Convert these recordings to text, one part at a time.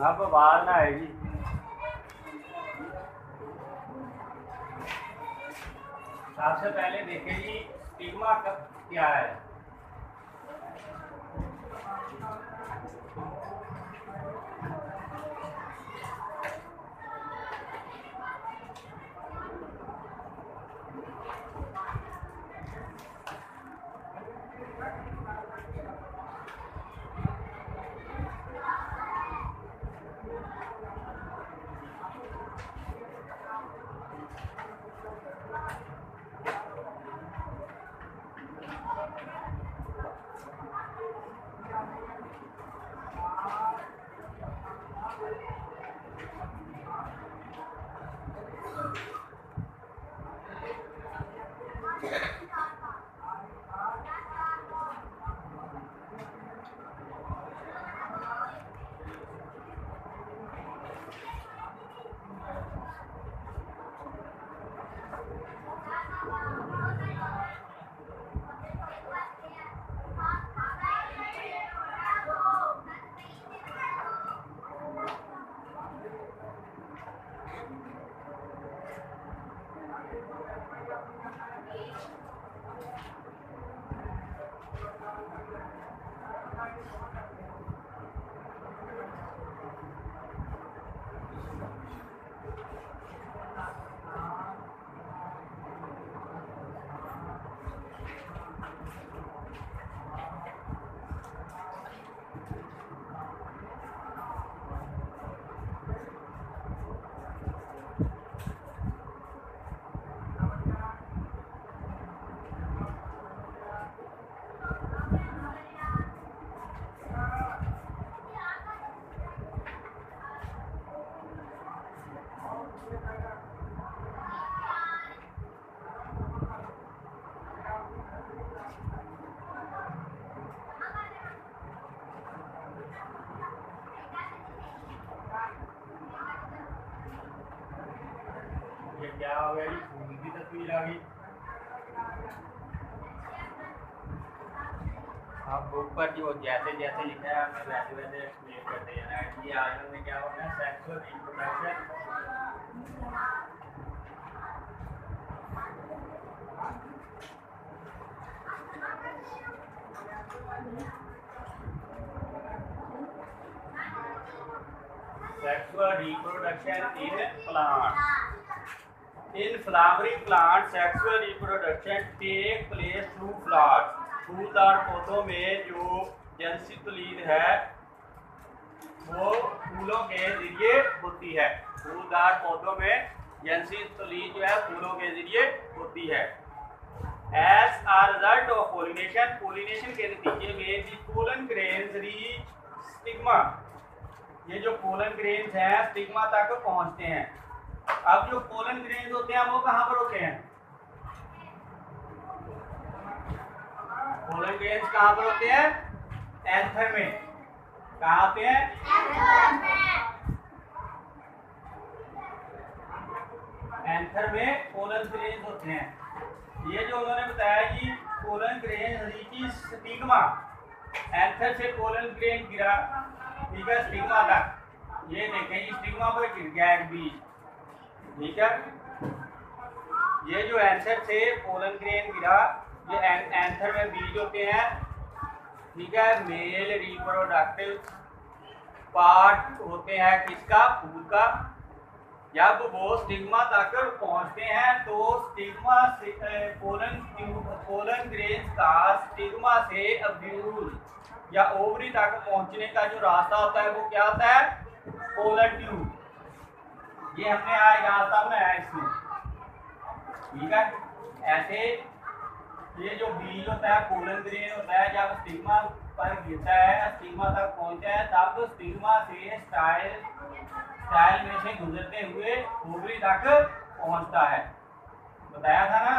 अब बाहर ना आएगी। सबसे पहले देखेंगे स्टिग्मा क्या है। क्या हो गया जी, फूल की तस्वीर आ गई। आप बुक पर जो जैसे जैसे लिखा है आपने वैसे वैसे एक्सप्लेन करते जाना है। ये आगे में क्या होगा, sexual reproduction. Sexual reproduction in plants. In flowering plants, sexual reproduction take place through flowers. फूलदार पौधों में जो जंसी तुलीद है वो फूलों के जरिए होती है। फूलदार पौधों में जंसी तुलीद जो है फूलों के जरिए होती है। As a result of pollination, pollination के नतीजे में the pollen grains reach stigma. ये जो पोलन ग्रेन्स हैं स्टिग्मा तक पहुंचते हैं। अब जो पोलन ग्रेन्स होते हैं वो कहाँ पर होते हैं? पोलन ग्रेन्स कहाँ पर होते हैं? एंथर में। कहाँ होते हैं? एंथर में पोलन ग्रेन्स होते हैं। ये जो उन्होंने बताया कि पोलन ग्रेन की स्टिग्मा, एंथर से पोलन ग्रेन गिरा, ठीक है, स्टिग्मा तक। ये देखें स्टिग्मा पर गिर गया एक बीज, ठीक है। ये जो एंथर से पोलन ग्रेन गिरा, ये एंथर में बीज होते हैं, ठीक है। मेल रिप्रोडक्टिव पार्ट होते हैं किसका? फूल का। जब वो स्टिग्मा तक पहुंचते हैं तो स्टिग्मा से पोलन ग्रेन्स का स्टिग्मा से अब्यूल या ओवरी तक पहुंचने का जो रास्ता होता है वो क्या होता है? Pollen tube. ये हमने आज रास्ता बनाया इसमें, ठीक है। ऐसे ये जो बीज होता है पोलन ग्रेन होता है, जब स्टिग्मा पर गिरता है, स्टिग्मा तक पहुंचता है, तब तो स्टिग्मा से स्टाइल में से गुजरते हुए ओवरी तक पहुंचता है। बताया था ना।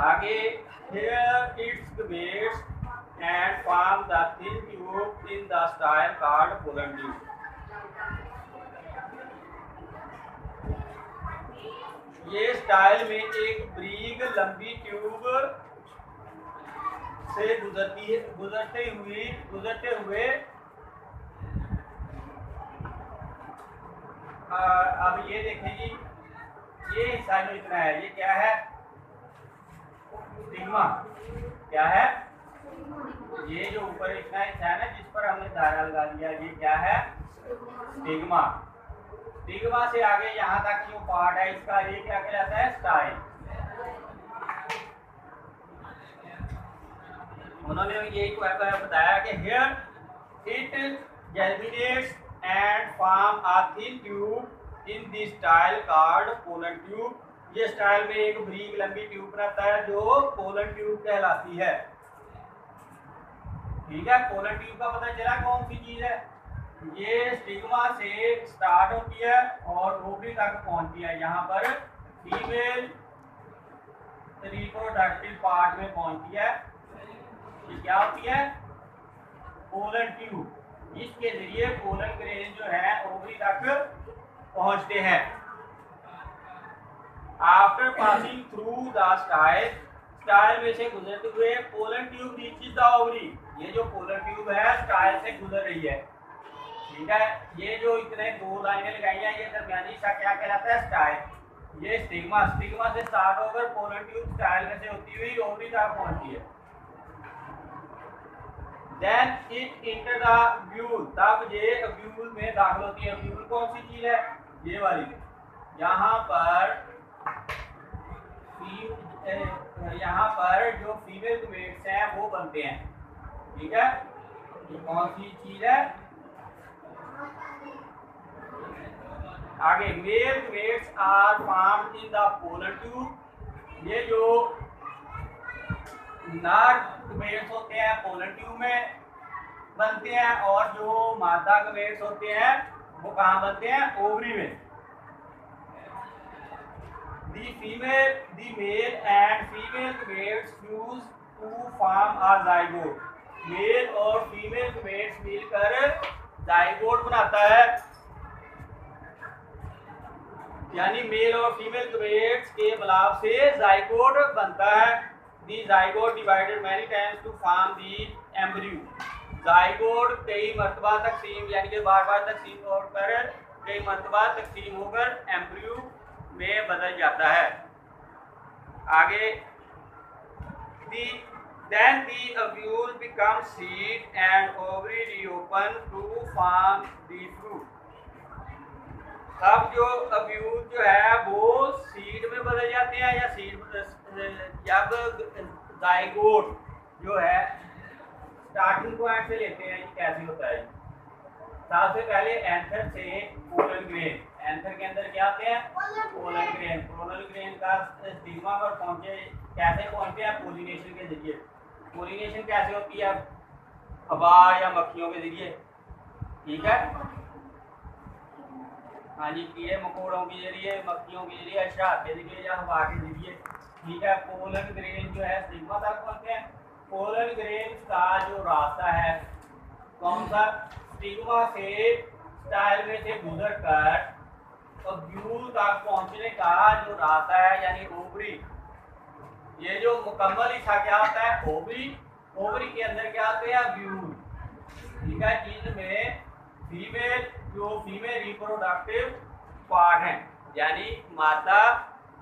आगे here it waits and form the thin tube in the style called pollen tube. ये स्टाइल में एक ब्रीग लंबी ट्यूब से गुजरते हुए अब ये देखेंगे, ये हिस्सा जो इतना है ये क्या है? स्टिग्मा। क्या है? ये जो ऊपर इतना हिस्सा है ना जिस पर हमने धारा लगा दिया, ये क्या है? स्टिग्मा। स्टिग्मा से आगे यहाँ तक जो पार्ट है इसका, ये क्या कहलाता है? स्टाइल। उन्होंने यही बताया कि here it germinates and form a thin tube in the style called pollen tube। ये स्टाइल में एक ब्रीक लंबी ट्यूब बनाता है जो पोलन ट्यूब कहलाती है। ठीक है, पोलन ट्यूब का पता चला कौन सी चीज है? ये स्टिग्मा से स्टार्ट होती है और ओवरी तक पहुंचती है। यहाँ पर फीमेल रिप्रोडक्टिव पार्ट में पहुंचती है। ये क्या होती है? Pollen tube. इसके जरिए पोलन ग्रेन जो है ओवरी तक पहुंचते हैं। After passing through the style, style में से गुजरते हुए pollen tube reaches the ovary. ये जो पोलन ट्यूब है स्टाइल से गुजर रही है। ठीक है, ये जो इतने दो लाइनें लगाई हैं ये दरमियानी हिस्सा क्या कहलाता है? स्टाइल। ये स्टिग्मा, स्टिग्मा से स्टार्ट होकर पोलन ट्यूब स्टाइल में से होती हुई ओवरी तक पहुंचती है। Then it enter the ovule, तब ये ovule में दाखिल होती है। ovule कौन सी चीज है? ये वाली। यहाँ पर जो फीमेल गमेट्स हैं वो बनते हैं। ठीक है, ये कौन सी चीज है? आगे male gametes are formed in the pollen tube. ये जो नर गमेट्स होते हैं पोलन ट्यूब में बनते हैं और जो मादा गमेट्स होते हैं वो कहाँ बनते हैं? ओवरी में। The male and female gametes fuse to form a zygote। Male और फीमेल gametes मिलकर जाइगोट बनाता है। यानी मेल और फीमेल gametes के मिलाप से जाइगोट बनता है। The zygote divided many times to form the embryo। Zygote कई मर्तबा तकसीम यानी कि बार-बार तकसीम होकर कई मर्तबा तकसीम होकर एम्ब्रियो में बदल जाता है। आगे then the ovule becomes seed and ovary reopen to form the fruit। अब जो ओव्यूल जो है वो सीड में बदल जाते हैं या जब जाइगोट जो है स्टार्टिंग पॉइंट से लेते हैं। ये कैसे होता है? सबसे पहले एंथर से पोलन ग्रेन। एंथर के अंदर क्या आते हैं? Pollen grain. पोलन ग्रेन का स्टिग्मा पर पहुंचे, कैसे पहुंचते हैं? पोलिनेशन के जरिए। पोलिनेशन कैसे होती है? हवा या मक्खियों के जरिए। ठीक है, हाँ जी, कीड़े मकोड़ों के जरिए, मक्खियों के जरिए, शहद के जरिए या हवा के जरिए। ठीक है, पोलन ग्रेन जो है स्टिग्मा तक पहुंचते हैं। पोलन ग्रेन का जो रास्ता है कौन सा? स्टिग्मा से स्टाइल में से गुजर कर ओव्यूल तक पहुंचने का जो रास्ता है यानी ओवरी। ये जो मुकम्मल हिस्सा क्या होता है? ओवरी। ओवरी के अंदर क्या आते हैं? ओव्यूल। ठीक है, जिनमें फीमेल रिप्रोडक्टिव पार्ट है यानी मादा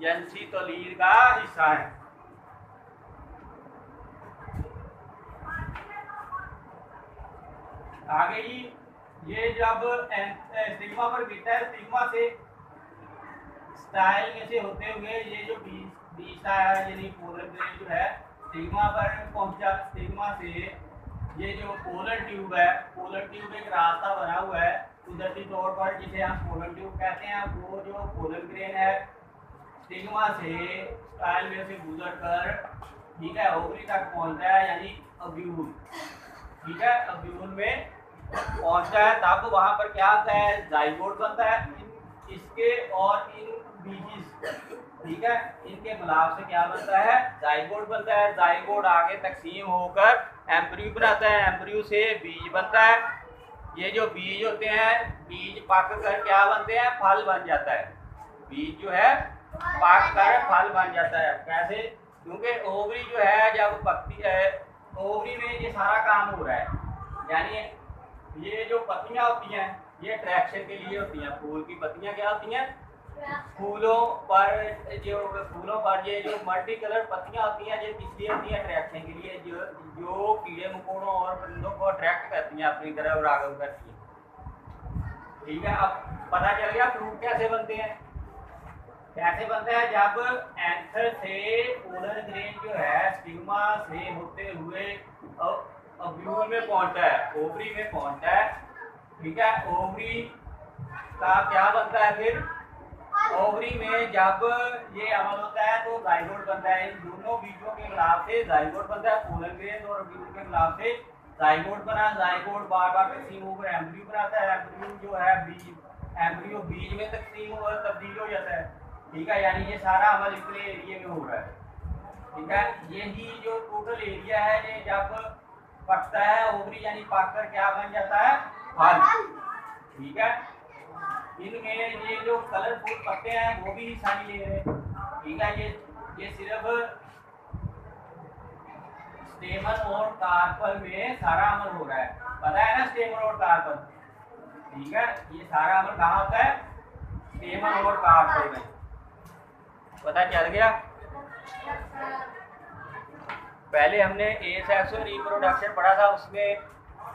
जंसी तौलीद का हिस्सा है। आगे ही ये जब स्टिग्मा पर गिरता है, स्टिग्मा से स्टाइल में से होते हुए ये जो बीच है यानी पोलन ग्रेन जो है स्टिग्मा पर पहुंचा। स्टिग्मा से ये जो पोलन ट्यूब है, पोलन ट्यूब एक रास्ता बना हुआ है कुदरती तौर पर जिसे हम पोलन ट्यूब कहते हैं। वो जो पोलन ग्रेन है स्टिग्मा से स्टाइल में से गुजर कर ठीक है ओवरी तक पहुंचता है यानी ओव्यूल। ठीक है, ओव्यूल में पहुंचता है तब वहां पर क्या होता है? जाइगोट बनता है। इसके और इन बीजेस, ठीक है, इनके मिलाप से क्या बनता है? जाइगोट बनता है। जाइगोट आगे तकसीम होकर एम्ब्रियो बनाता है। एम्ब्रियो से बीज बनता है। ये जो बीज होते हैं बीज पक कर क्या बनते हैं? फल बन जाता है। बीज जो है पाक कर फल बन जाता है। कैसे? क्योंकि ओवरी जो है जब पकती है, ओवरी में ये सारा काम हो रहा है, यानी ये जो पत्तियां होती हैं ये अट्रैक्शन के लिए होती हैं। फूल की पत्तियां क्या होती हैं? फूलों पर ये जो मल्टी कलर पत्तियां होती हैं ये किस लिए होती हैं? अट्रैक्शन के लिए, जो कीड़े मकोड़ों और परिंदों को अट्रैक्ट करती हैं अपनी तरफ रागव करती हैं। ठीक है, अब पता चल गया फ्रूट कैसे बनते हैं। कैसे बनता है? जब एंथर से पोलन ग्रेन जो है स्टिग्मा से होते हुए ओव्यूल में पहुंचता है, ओवरी में पहुंचता है। ठीक है, ओवरी का क्या बनता है? फिर ओवरी में जब ये अमल होता है तो जाइगोट बनता है। इन दोनों बीजों के खिलाफ से जाइगोट बनता है, पोलन ग्रेन और ओव्यूल के खिलाफ से जाइगोट बना। जाइगोट बार बार तकसीम होकर एम्ब्रियो बनाता है। एम्ब्रियो जो है बीज, एम्ब्रियो बीज में तकसीम और तब्दील हो जाता है। ठीक है, यानी ये सारा अमल इतने एरिया में हो रहा है। ठीक है, यही जो टोटल एरिया है ये जब पकता है ओवरी यानी पककर क्या बन जाता है? फल। ठीक है, इनमें ये जो कलरफुल पत्ते हैं वो भी हिस्सा नहीं ले रहे। ठीक है, ये सिर्फ स्टेमन और कार्पल में सारा अमल हो रहा है। पता है ना स्टेमन और कार्पल? ठीक है, ये सारा अमल कहाँ होता है? स्टेमन और कार्पल में। पता चल गया? पहले हमने एसेक्सुअल रिप्रोडक्शन पढ़ा था, उसमें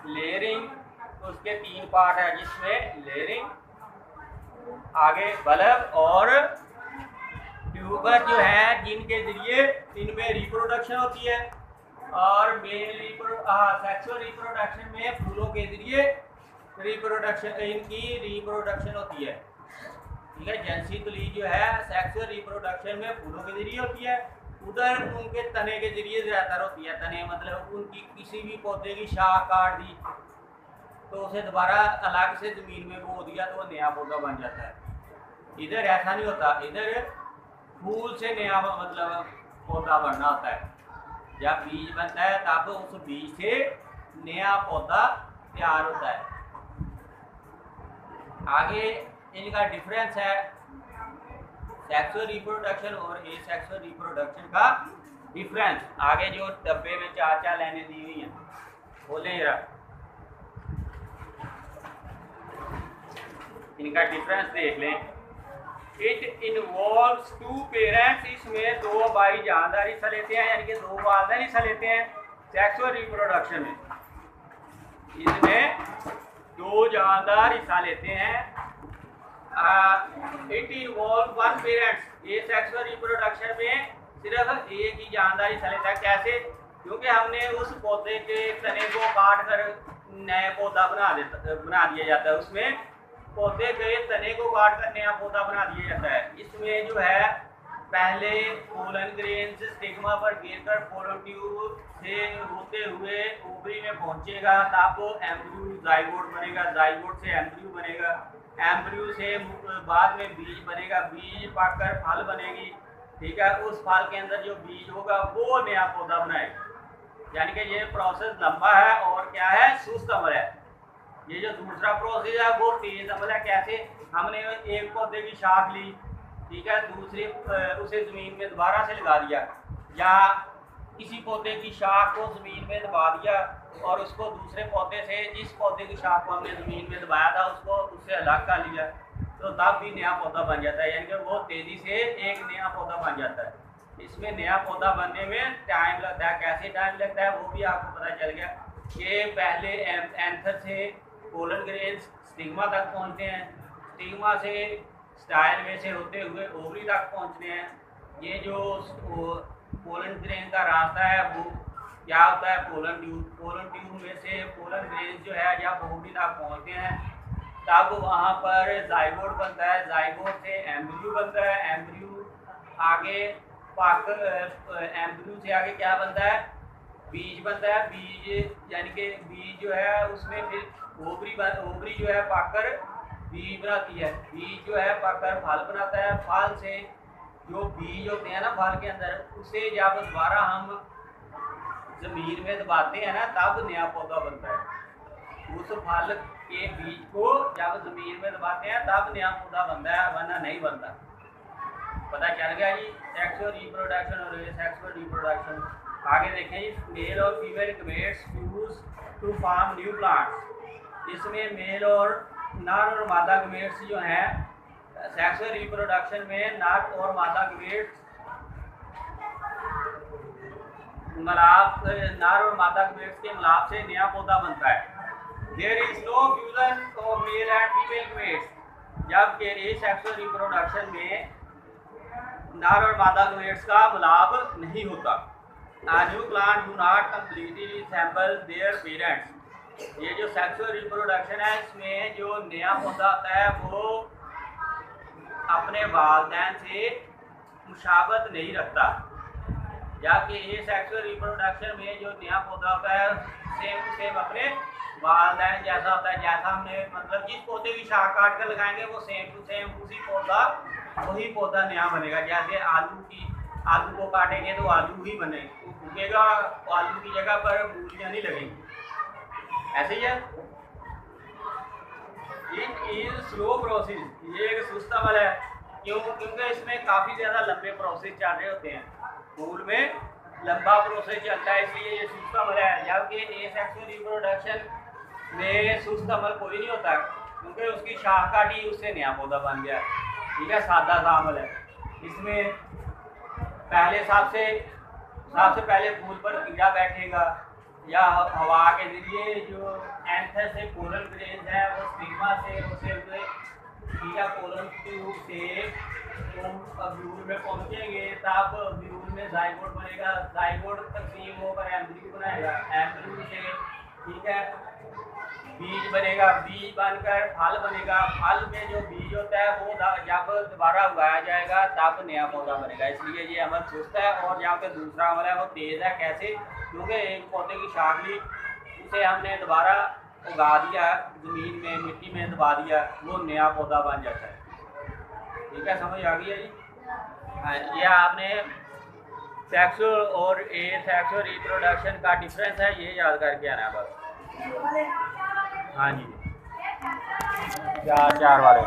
लेयरिंग, उसके 3 पार्ट है, जिसमें लेयरिंग, आगे बल्ब और ट्यूबर जो है जिनके जरिए इनमें रिप्रोडक्शन होती है। और सेक्सुअल रिप्रोडक्शन में फूलों के जरिए इनकी रिप्रोडक्शन होती है। ठीक है, जेंसी तुली जो है सेक्सुअल रिप्रोडक्शन में फूलों के जरिए होती है। उधर उनके तने के जरिए ज़्यादातर होती है। तने मतलब उनकी किसी भी पौधे की शाख काट दी तो उसे दोबारा अलग से ज़मीन में बो दिया तो वो नया पौधा बन जाता है। इधर ऐसा नहीं होता, इधर फूल से नया मतलब पौधा बनना होता है। जब बीज बनता है तब उस बीज से नया पौधा तैयार होता है। आगे इनका डिफरेंस है सेक्सुअल रिप्रोडक्शन और एसेक्सुअल रिप्रोडक्शन का डिफरेंस। आगे जो डब्बे में 4 लाइनें दी हुई हैं बोले जरा, इनका डिफरेंस देख लें। इट इन्वॉल्व्स 2 पेरेंट्स, इसमें 2 भाई जानदार हिस्सा लेते हैं, यानी कि 2 वालिदैन हिस्सा लेते हैं सेक्सुअल रिप्रोडक्शन में। इसमें 2 जानदार हिस्सा लेते हैं। इट इन्वॉल्व 1 पेरेंट्स, ये सेक्सुअल रिप्रोडक्शन में सिर्फ एक ही जानदार हिस्सा लेता है। कैसे? क्योंकि हमने उस पौधे के तने को काट कर नया पौधा बना दिया जाता है। उसमें पौधे के तने को काट कर नया पौधा बना दिया जाता है। इसमें जो है पहले पोलन ग्रेन्स स्टिग्मा पर गिरकर पोलन ट्यूब से होते हुए ओवरी में पहुंचेगा, तब एम्ब्रियो जाइगोट बनेगा, जाइगोट से एम्ब्रियो बनेगा, एम्ब्रियो से बाद में बीज बनेगा, बीज पककर फल बनेगी। ठीक है, उस फल के अंदर जो बीज होगा वो नया पौधा बनाएगा। यानी कि ये प्रोसेस लंबा है और क्या है? सुस्त अमल है। ये जो दूसरा प्रोसेस है वो तेज अमल है। कैसे? हमने एक पौधे की शाख ली, ठीक है, दूसरे उसे ज़मीन में दोबारा से लगा दिया, या किसी पौधे की शाख को ज़मीन में दबा दिया और उसको दूसरे पौधे से, जिस पौधे की शाख को हमने ज़मीन में दबाया था उसको उससे अलग कर लिया, तो तब भी नया पौधा बन जाता है। यानी कि वो तेज़ी से एक नया पौधा बन जाता है। इसमें नया पौधा बनने में टाइम लगता है। कैसे टाइम लगता है वो भी आपको पता चल गया कि पहले एंथर से पोलन ग्रेन्स स्टिग्मा तक पहुंचते हैं, स्टिग्मा से स्टाइल में से होते हुए ओवरी तक पहुंचते हैं। ये जो पोलन ग्रेन का रास्ता है वो क्या होता है? पोलन ट्यूब में से पोलन ग्रेन्स जो है जब ओवरी तक पहुंचते हैं तब वहाँ पर जाइगोट बनता है, जाइगोट से एम्ब्रियो बनता है, एम्ब्रियो आगे एम्ब्रियो से आगे क्या बनता है? बीज बनता है। बीज यानी कि बीज जो है उसमें फिर ओवरी जो है पककर बीज बनाती है, बीज जो है पककर फल बनाता है। फल से जो बीज होते हैं ना फल के अंदर, उसे जब दोबारा हम जमीन में दबाते हैं ना तब नया पौधा बनता है। उस फल के बीज को जब जमीन में दबाते हैं तब नया पौधा बनता है, वरना नहीं बनता। पता चल गया जी सेक्सुअल रिप्रोडक्शन और सेक्सुअल रिप्रोडक्शन। आगे देखें जी, मेल और female gametes fuse to form new plants. इसमें मेल और नर और मादा गमेट्स जो हैं सेक्सुअल रिप्रोडक्शन में नर और मादा गमेट्स मिलाप, नर और मादा गमेट्स के मिलाप से नया पौधा बनता है। There is no fusion of male and female gametes. जबकि एसेक्सुअल रिप्रोडक्शन में नर और मादा गमेट्स का मिलाप नहीं होता। New plant do not completely resemble their parents. ये जो सेक्सुअल रिप्रोडक्शन है इसमें जो नया पौधा होता है वो अपने वालिदैन से मुशाबत नहीं रखता। जबकि ये सेक्सुअल रिप्रोडक्शन में जो नया पौधा होता है सेम टू सेम अपने वालिदैन जैसा होता है। जैसा हमने मतलब जिस पौधे की शाख काट कर लगाएंगे वो सेम टू सेम वही पौधा नया बनेगा। जैसे आलू को काटेंगे तो आलू ही उगेगा, आलू की जगह पर मूलियाँ नहीं लगेंगी। ऐसे ही है। इट स्लो प्रोसेस, ये एक सुस्त अमल है। क्योंकि इसमें काफ़ी ज़्यादा लंबे प्रोसेस चल रहे होते हैं। फूल में लंबा प्रोसेस चलता है इसलिए ये सुस्त अमल है। जबकि एसेक्सुअल रिप्रोडक्शन में सुस्त अमल कोई नहीं होता क्योंकि उसकी शाख काटी उससे नया पौधा बन गया। ठीक है, सादा सा अमल है। इसमें पहले सबसे पहले फूल पर कीड़ा बैठेगा या हवा के जरिए जो एंथर से पोलन ग्रेन्स है वो स्टिग्मा से होते हुए कीड़ा पोलन ट्यूब से व्यूल में पहुंचेंगे। तब व्यूल में जाइगोट बनेगा, जाइगोट तकसीम होकर एम्ब्रियो बनाएगा, एम्ब्रियो से ठीक है बीज बनेगा, बीज बनकर फल बनेगा। फल में जो बीज होता है वो जब दोबारा उगाया जाएगा तब नया पौधा बनेगा। इसलिए ये अमल सुस्त है। और यहाँ पे दूसरा अमल है वो तेज़ है। कैसे? क्योंकि एक पौधे की शाख ली उसे हमने दोबारा उगा दिया, ज़मीन में मिट्टी में दबा दिया, वो नया पौधा बन जाता है। ठीक है, समझ आ गई है जी। ये आपने सेक्सुअल और एसेक्सुअल रिप्रोडक्शन का डिफरेंस है, ये याद करके आना बस। हाँ जी, चार वाले।